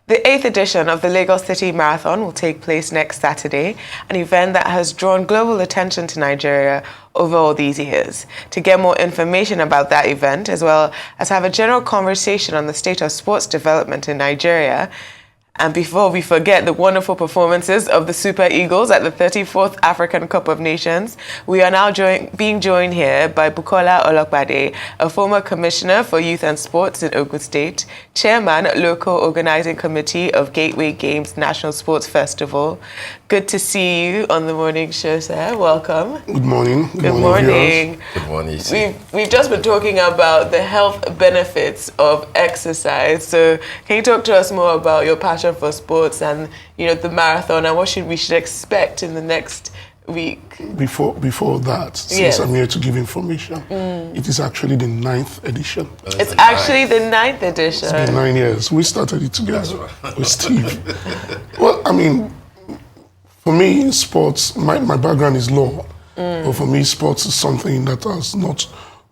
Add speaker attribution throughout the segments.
Speaker 1: The 8th edition of the Lagos City Marathon will take place next Saturday, an event that has drawn global attention to Nigeria over all these years. To get more information about that event, as well as have a general conversation on the state of sports development in Nigeria, and before we forget the wonderful performances of the Super Eagles at the 34th African Cup of Nations, we are now being joined here by Bukola Olopade, a former Commissioner for Youth and Sports in Ogun State, Chairman, Local Organizing Committee of Gateway Games National Sports Festival. Good to see you on the morning show, sir. Welcome.
Speaker 2: Good morning.
Speaker 1: Good morning.
Speaker 3: Good morning.
Speaker 1: We've just been talking about the health benefits of exercise. So can you talk to us more about your passion for sports and the marathon and what we should expect in the next week?
Speaker 2: Before that, since
Speaker 1: Yes.
Speaker 2: I'm here to give information, it is actually the 9th edition.
Speaker 1: It's actually the 9th edition.
Speaker 2: It's been 9 years. We started it together with Steve. Well, I mean, for me, sports, my background is law, but for me, sports is something that has not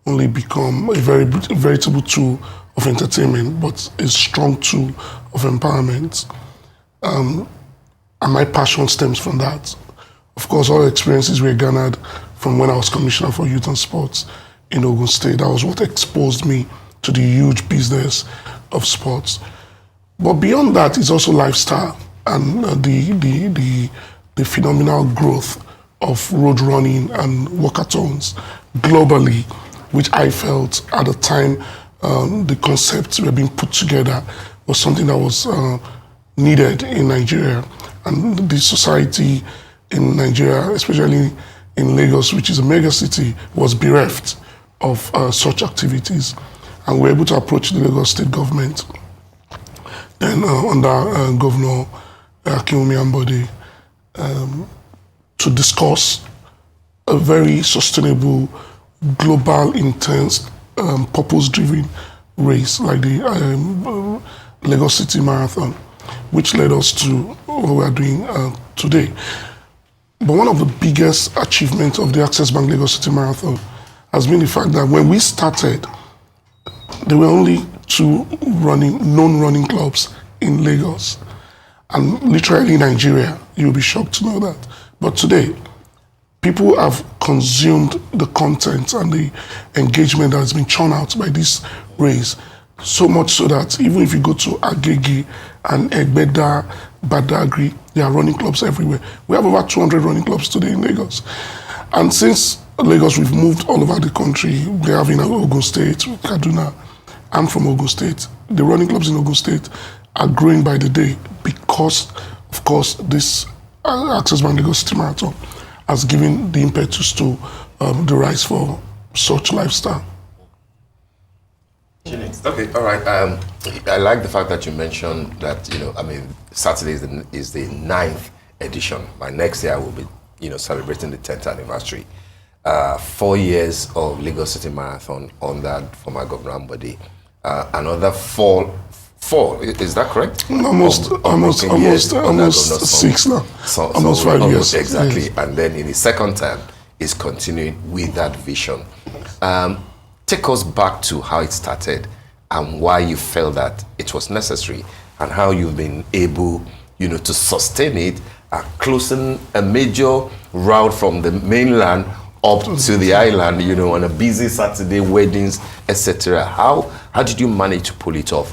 Speaker 2: only become a veritable tool of entertainment, but a strong tool of empowerment. And my passion stems from that. Of course, all experiences were garnered from when I was Commissioner for Youth and Sports in Ogun State. That was what exposed me to the huge business of sports. But beyond that, it's also lifestyle and the phenomenal growth of road running and walkathons globally, which I felt at the time the concepts were being put together was something that was needed in Nigeria. And the society in Nigeria, especially in Lagos, which is a mega city, was bereft of such activities. And we were able to approach the Lagos state government, then under Governor Akinwumi Ambode, to discuss a very sustainable, global, intense, purpose-driven race like the Lagos City Marathon, which led us to what we are doing today. But one of the biggest achievements of the Access Bank Lagos City Marathon has been the fact that when we started, there were only 2 known running clubs in Lagos. And literally in Nigeria, you'll be shocked to know that. But today, people have consumed the content and the engagement that has been churned out by this race, so much so that even if you go to Agege and Egbeda, Badagry, there are running clubs everywhere. We have over 200 running clubs today in Lagos. And since Lagos, we've moved all over the country. We have in Ogun State, Kaduna. I'm from Ogun State. The running clubs in Ogun State are growing by the day because, of course, this Access Bank Lagos City Marathon has given the impetus to the rise for such lifestyle.
Speaker 3: Okay, all right. I like the fact that you mentioned that, Saturday is the 9th edition. By next year, we'll be, celebrating the 10th anniversary. 4 years of Lagos City Marathon under former Governor Ambode. Another four, is that correct?
Speaker 2: Almost 6 now. Almost 5 years.
Speaker 3: Exactly.
Speaker 2: Yes.
Speaker 3: And then in the second term, is continuing with that vision. Take us back to how it started and why you felt that it was necessary and how you've been able, to sustain it, closing a major route from the mainland up to the island, on a busy Saturday, weddings, etc. How did you manage to pull it off,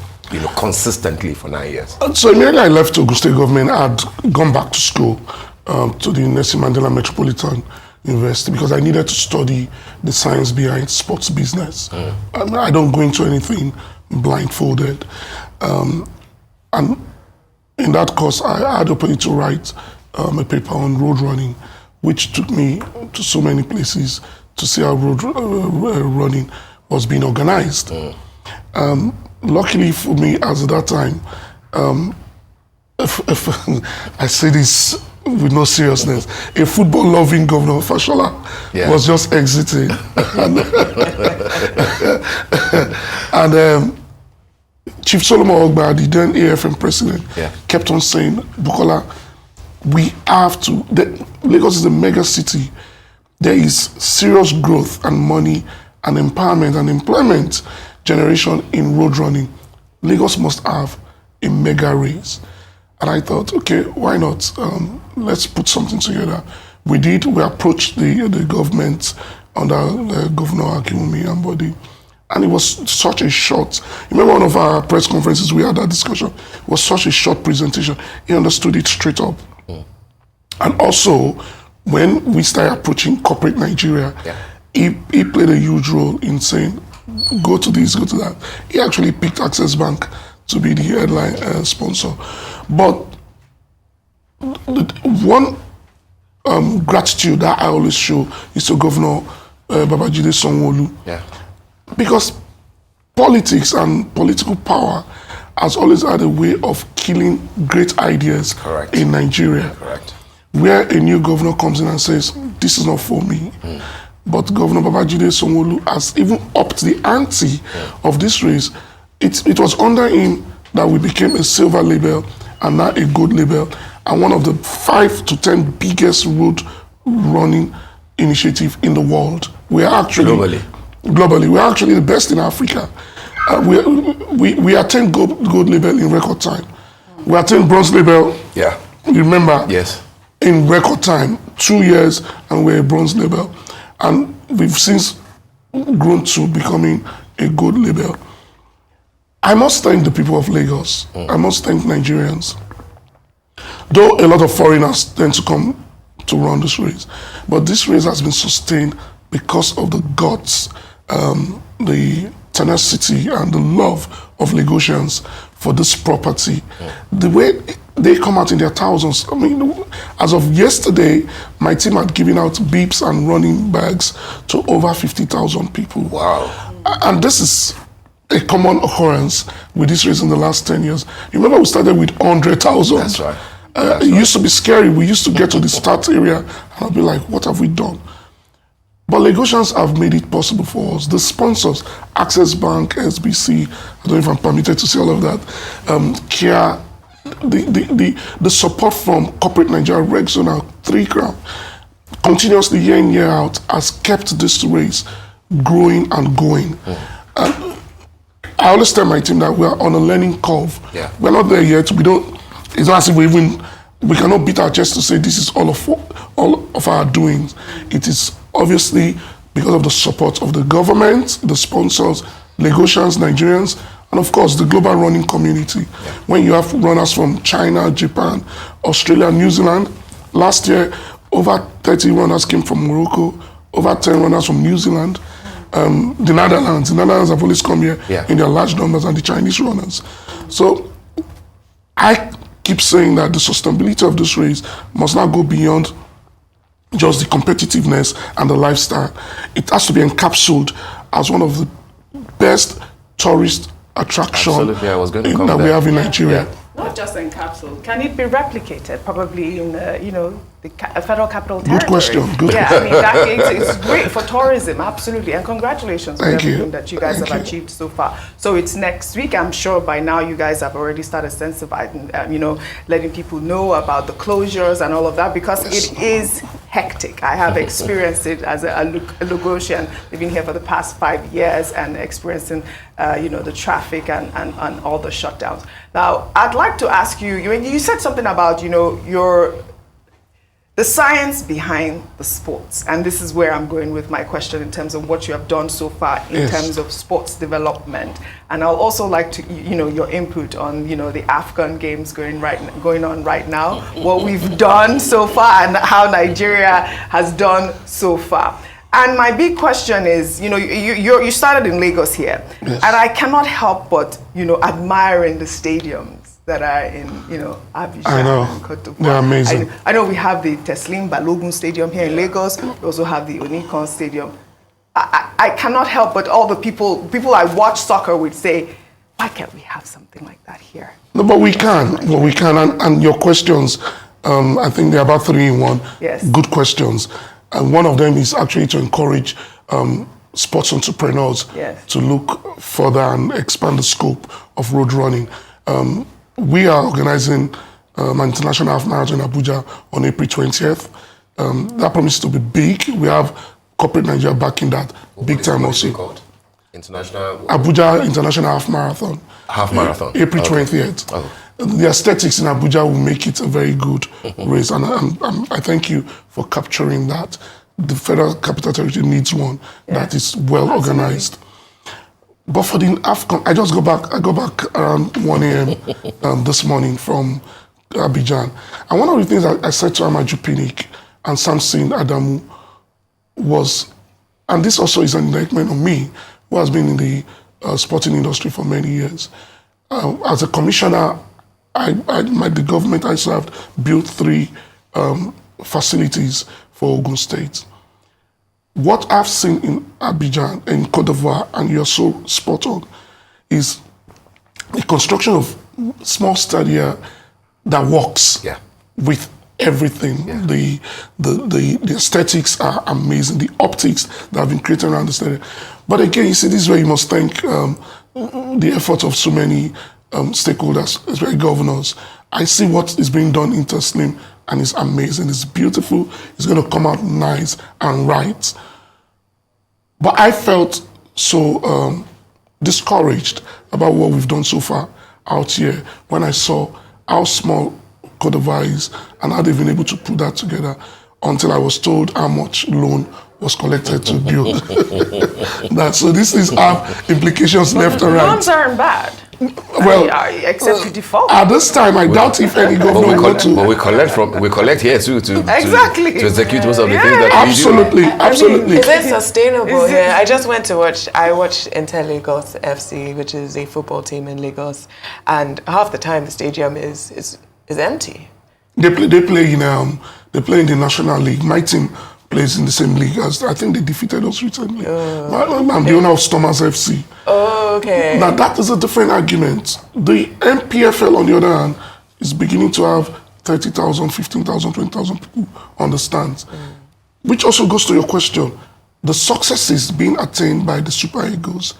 Speaker 3: consistently for 9 years?
Speaker 2: So immediately I left Ogun State government, I had gone back to school to the Nelson Mandela Metropolitan University because I needed to study the science behind sports business. I don't go into anything blindfolded. And in that course, I had the opportunity to write a paper on road running, which took me to so many places to see how road running was being organized. Luckily for me, as at that time, if I say this with no seriousness, a football-loving Governor Fashola was just exiting. and Chief Solomon Ogba, the then AFM president, kept on saying, Bukola, we have to, Lagos is a mega city. There is serious growth and money and empowerment and employment generation in road running. Lagos must have a mega race. And I thought, okay, why not? Let's put something together. We did. We approached the government under Governor Akinwumi Ambode. And it was such a short, remember one of our press conferences, we had that discussion. It was such a short presentation. He understood it straight up. And also, when we started approaching corporate Nigeria, he played a huge role in saying, go to this, go to that. He actually picked Access Bank to be the headline sponsor. But one gratitude that I always show is to Governor Babajide Sanwo-Olu. Because politics and political power has always had a way of killing great ideas in Nigeria. Where a new governor comes in and says, this is not for me. But Governor Babajide Sanwo-Olu has even upped the ante of this race. It was under him that we became a silver label and now a gold label, and one of the 5 to 10 biggest road running initiative in the world. We are actually globally, we are actually the best in Africa. We attained gold label in record time. We attained bronze label. You remember? In record time, 2 years, and we're a bronze label, and we've since grown to becoming a gold label. I must thank the people of Lagos. I must thank Nigerians. Though a lot of foreigners tend to come to run this race, but this race has been sustained because of the guts, the tenacity, and the love of Lagosians for this property. The way they come out in their thousands. I mean, as of yesterday, my team had given out beeps and running bags to over 50,000 people.
Speaker 3: Wow.
Speaker 2: And this is a common occurrence with this race in the last 10 years. You remember we started with 100,000.
Speaker 3: That's right.
Speaker 2: It used to be scary. We used to get to the start area and I'd be like, what have we done? But Lagosians have made it possible for us. The sponsors, Access Bank, SBC, I don't know if I'm permitted to say all of that, Kia, the support from corporate Nigeria, Rexona, 3 Crown, continuously year in, year out, has kept this race growing and going. And I always tell my team that we are on a learning curve. We're not there yet. It's not as if we cannot beat our chest to say this is all of our doings. It is obviously because of the support of the government, the sponsors, Lagosians, Nigerians, and of course the global running community. When you have runners from China, Japan, Australia, New Zealand, last year over 30 runners came from Morocco, over 10 runners from New Zealand. The Netherlands have always come here in their large numbers, and the Chinese runners. So I keep saying that the sustainability of this race must not go beyond just the competitiveness and the lifestyle. It has to be encapsulated as one of the best tourist attractions that we have in Nigeria.
Speaker 4: Not just encapsulated. Can it be replicated, probably in the federal capital territory?
Speaker 2: Good question. Good
Speaker 4: I mean, it's great for tourism, absolutely. And congratulations on everything that you guys have achieved so far. So it's next week. I'm sure by now you guys have already started sensitizing, letting people know about the closures and all of that, because it is hectic. I have experienced it as a Lagosian, living here for the past 5 years and experiencing, the traffic and all the shutdowns. Now, I'd like to ask you, you said something about, the science behind the sports, and this is where I'm going with my question in terms of what you have done so far in terms of sports development. And I'll also like to, your input on, the AFCON games going on right now, what we've done so far and how Nigeria has done so far. And my big question is, you started in Lagos here, and I cannot help but, admiring the stadiums that are in, Abidjan and Cote d'Ivoire.
Speaker 2: They're amazing.
Speaker 4: I know we have the Teslim Balogun Stadium here in Lagos. We also have the Onikon Stadium. I cannot help but all the people I watch soccer would say, why can't we have something like that here?
Speaker 2: No, but we can. And your questions, I think they're about 3 in 1. Good questions. And one of them is actually to encourage sports entrepreneurs to look further and expand the scope of road running. We are organizing an international half marathon in Abuja on April 20th. That promises to be big. We have corporate Nigeria backing that big time also.
Speaker 3: International
Speaker 2: Abuja International Half Marathon.
Speaker 3: Half Marathon.
Speaker 2: April
Speaker 3: Okay.
Speaker 2: 20th.
Speaker 3: Oh.
Speaker 2: The aesthetics in Abuja will make it a very good race, and I thank you for capturing that. The Federal Capital Territory needs one that is well organized. But for the AFCON, I go back around 1 a.m. This morning from Abidjan. And one of the things I said to Amaju Pinnick and Samson Adamu was, and this also is an indictment on me, who has been in the sporting industry for many years. As a commissioner, the government I served built 3 facilities for Ogun State. What I've seen in Abidjan, in Côte d'Ivoire, and you're so spot on, is the construction of small stadia that works with everything. Yeah. The aesthetics are amazing. The optics that have been created around the stadium. But again, you see, this is where you must thank the effort of so many stakeholders, especially governors. I see what is being done in Taslim, and it's amazing. It's beautiful. It's going to come out nice and right. But I felt so discouraged about what we've done so far out here when I saw how small Côte d'Ivoire is and how they've been able to put that together, until I was told how much loan was collected to build that. So this is have implications left and right.
Speaker 4: Loans aren't bad.
Speaker 2: Well,
Speaker 4: except you default.
Speaker 2: At this time, I doubt if any government want to.
Speaker 3: But we collect here too to execute most of the things that
Speaker 2: absolutely,
Speaker 3: we do.
Speaker 2: Absolutely.
Speaker 1: Is it sustainable here? I just went to watch. I watched Inter Lagos FC, which is a football team in Lagos, and half the time the stadium is empty.
Speaker 2: They play in the National League. My team plays in the same league as, I think they defeated us recently. I'm the owner of Stormers FC.
Speaker 1: Oh, okay.
Speaker 2: Now that is a different argument. The MPFL, on the other hand, is beginning to have 30,000, 15,000, 20,000 people on the stands. Which also goes to your question. The successes being attained by the Super Eagles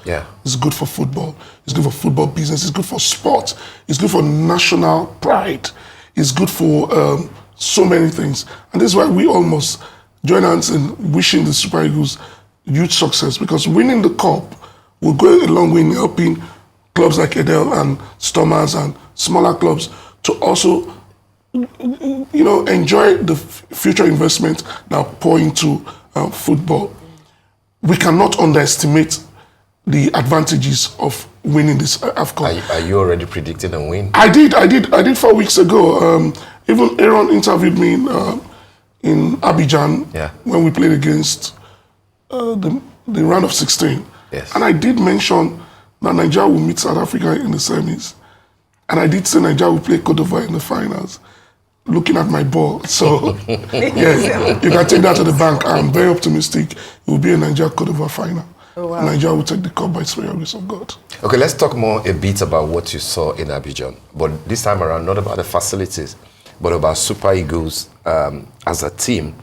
Speaker 2: is good for football. It's good for football business. It's good for sport. It's good for national pride. It's good for so many things. And this is why we almost join hands in wishing the Super Eagles huge success, because winning the cup will go a long way in helping clubs like Edel and Stormers and smaller clubs to also, enjoy the future investment that pour into football. We cannot underestimate the advantages of winning this AFCON.
Speaker 3: Are you already predicting a win?
Speaker 2: I did 4 weeks ago. Even Aaron interviewed me in Abidjan when we played against the round of 16.
Speaker 3: Yes.
Speaker 2: And I did mention that Nigeria will meet South Africa in the semis. And I did say Nigeria will play Côte d'Ivoire in the finals. Looking at my ball. So, you can take that to the bank. I'm very optimistic. It will be a Nigeria-Côte d'Ivoire final.
Speaker 1: Oh, wow.
Speaker 2: Nigeria will take the cup by the grace of God.
Speaker 3: Okay, let's talk a bit about what you saw in Abidjan. But this time around, not about the facilities, but about Super Eagles as a team.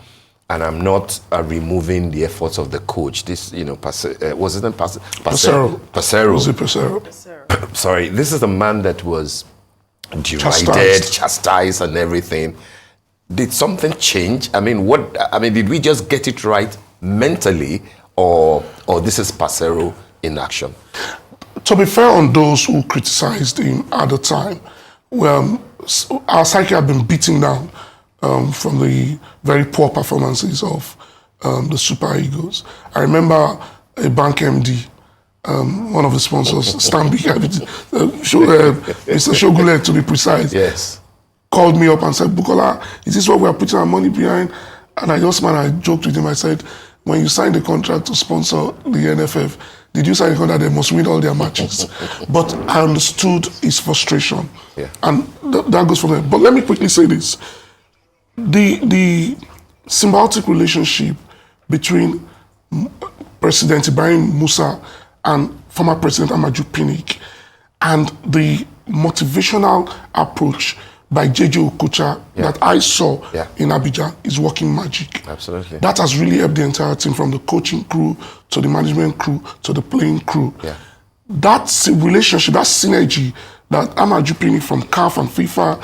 Speaker 3: And I'm not removing the efforts of the coach. This, was it
Speaker 2: Passero? Was it Passero?
Speaker 3: Sorry, this is a man that was derided, chastised, and everything. Did something change? Did we just get it right mentally, or this is Passero in action?
Speaker 2: To be fair on those who criticized him at the time, our psyche had been beaten down from the very poor performances of the Super Eagles. I remember a bank MD, one of the sponsors, Stanbic, Mr. Shogule to be precise, called me up and said, Bukola, is this what we are putting our money behind? And I joked with him. I said, when you signed the contract to sponsor the NFF, did you sign the contract they must win all their matches? But I understood his frustration. And that goes from there. But let me quickly say this. The symbiotic relationship between President Ibrahim Musa and former President Amaju Pinnick, and the motivational approach by JJ Okocha that I saw in Abidjan is working magic.
Speaker 3: Absolutely.
Speaker 2: That has really helped the entire team, from the coaching crew to the management crew to the playing crew. That relationship, that synergy that Amaju Pinnick from CAF and FIFA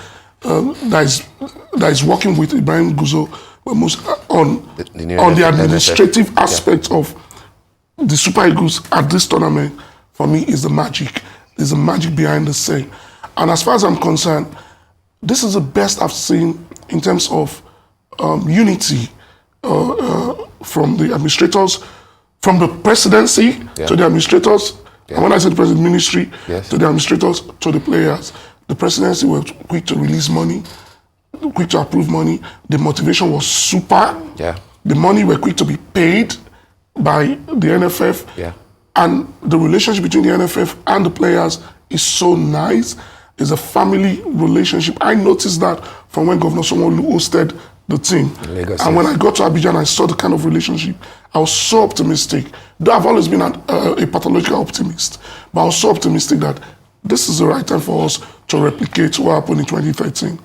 Speaker 2: that is working with Ibrahim Guzo on the administrative aspect of the Super Eagles at this tournament, for me, is the magic. There's a magic behind the scene. And as far as I'm concerned, this is the best I've seen in terms of unity from the administrators, from the presidency to the administrators. And when I say the president ministry, to the administrators, to the players, the presidency was quick to release money, quick to approve money. The motivation was super. The money were quick to be paid by the NFF. And the relationship between the NFF and the players is so nice. It's a family relationship. I noticed that from when Governor Sanwo-Olu hosted the team. And when I got to Abidjan, I saw the kind of relationship. I was so optimistic. Though I've always been a pathological optimist, but I was so optimistic that this is the right time for us to replicate what happened in 2013.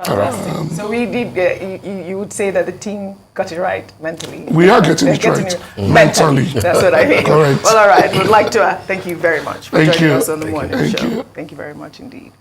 Speaker 4: So we did. You would say that the team got it right mentally.
Speaker 2: We are getting it right mentally.
Speaker 4: That's what I mean.
Speaker 2: Correct.
Speaker 4: Well, all right. We'd like to thank you very much for joining us on the morning show.
Speaker 2: Thank you.
Speaker 4: Thank you very much indeed.